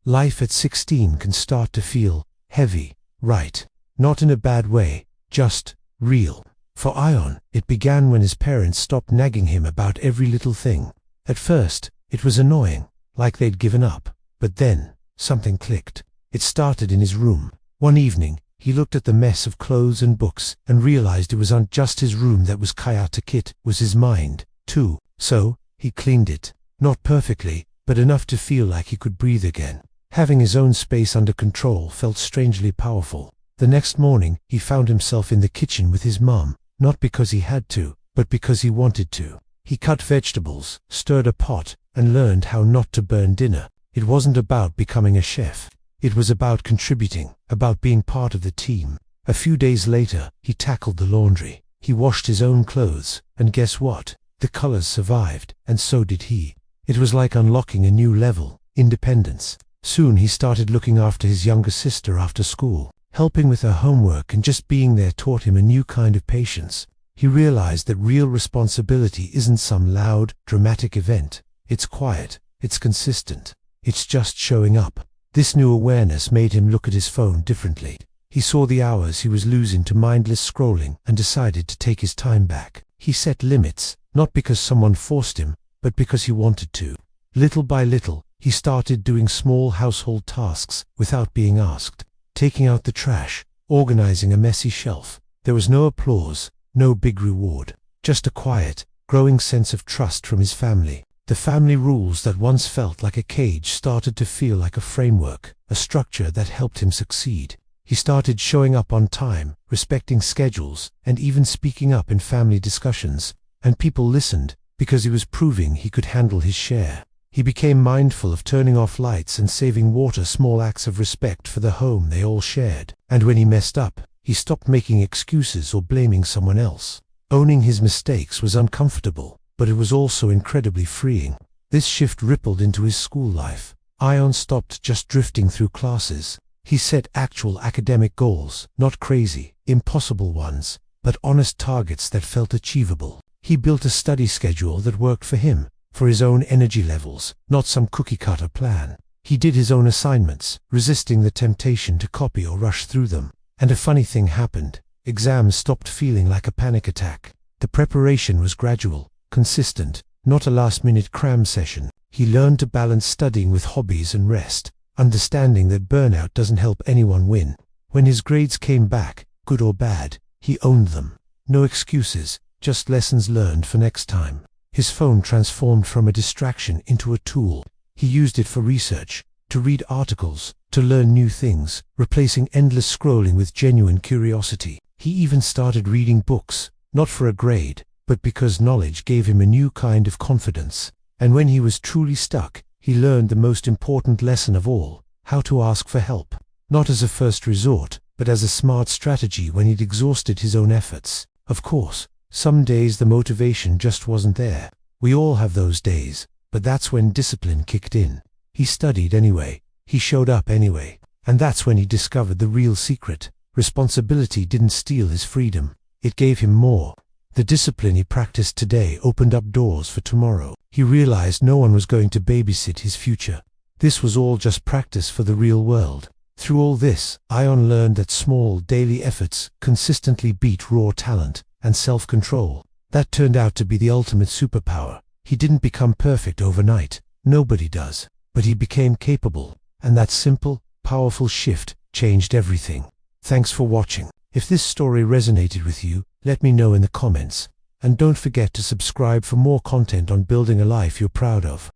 Life at 16 can start to feel heavy, right? Not in a bad way, just real. For Ion, it began when his parents stopped nagging him about every little thing. At first, it was annoying, like they'd given up. But then, something clicked. It started in his room. One evening, he looked at the mess of clothes and books and realized it wasn't just his room that was chaotic, it was his mind, too. So, he cleaned it. Not perfectly, but enough to feel like he could breathe again. Having his own space under control felt strangely powerful. The next morning, he found himself in the kitchen with his mom, not because he had to, but because he wanted to. He cut vegetables, stirred a pot, and learned how not to burn dinner. It wasn't about becoming a chef. It was about contributing, about being part of the team. A few days later, he tackled the laundry. He washed his own clothes, and guess what? The colors survived, and so did he. It was like unlocking a new level, independence. Soon he started looking after his younger sister after school. Helping with her homework and just being there taught him a new kind of patience. He realized that real responsibility isn't some loud, dramatic event. It's quiet, it's consistent, it's just showing up. This new awareness made him look at his phone differently. He saw the hours he was losing to mindless scrolling and decided to take his time back. He set limits, not because someone forced him, but because he wanted to. Little by little, he started doing small household tasks without being asked. Taking out the trash, organizing a messy shelf. There was no applause, no big reward, just a quiet, growing sense of trust from his family. The family rules that once felt like a cage started to feel like a framework, a structure that helped him succeed. He started showing up on time, respecting schedules, and even speaking up in family discussions. And people listened, because he was proving he could handle his share. He became mindful of turning off lights and saving water, small acts of respect for the home they all shared. And when he messed up, he stopped making excuses or blaming someone else. Owning his mistakes was uncomfortable, but it was also incredibly freeing. This shift rippled into his school life. Ion stopped just drifting through classes. He set actual academic goals, not crazy, impossible ones, but honest targets that felt achievable. He built a study schedule that worked for him, for his own energy levels, not some cookie-cutter plan. He did his own assignments, resisting the temptation to copy or rush through them. And a funny thing happened. Exams stopped feeling like a panic attack. The preparation was gradual, consistent, not a last-minute cram session. He learned to balance studying with hobbies and rest, understanding that burnout doesn't help anyone win. When his grades came back, good or bad, he owned them. No excuses, just lessons learned for next time. His phone transformed from a distraction into a tool. He used it for research, to read articles, to learn new things, replacing endless scrolling with genuine curiosity. He even started reading books, not for a grade, but because knowledge gave him a new kind of confidence. And when he was truly stuck, he learned the most important lesson of all, how to ask for help. Not as a first resort, but as a smart strategy when he'd exhausted his own efforts. Of course, some days the motivation just wasn't there. We all have those days, but that's when discipline kicked in. He studied anyway, he showed up anyway, and that's when he discovered the real secret. Responsibility didn't steal his freedom, it gave him more. The discipline he practiced today opened up doors for tomorrow. He realized no one was going to babysit his future. This was all just practice for the real world. Through all this, Ion learned that small daily efforts consistently beat raw talent and self-control. That turned out to be the ultimate superpower. He didn't become perfect overnight, nobody does, but he became capable, and that simple, powerful shift changed everything. Thanks for watching. If this story resonated with you, let me know in the comments, and don't forget to subscribe for more content on building a life you're proud of.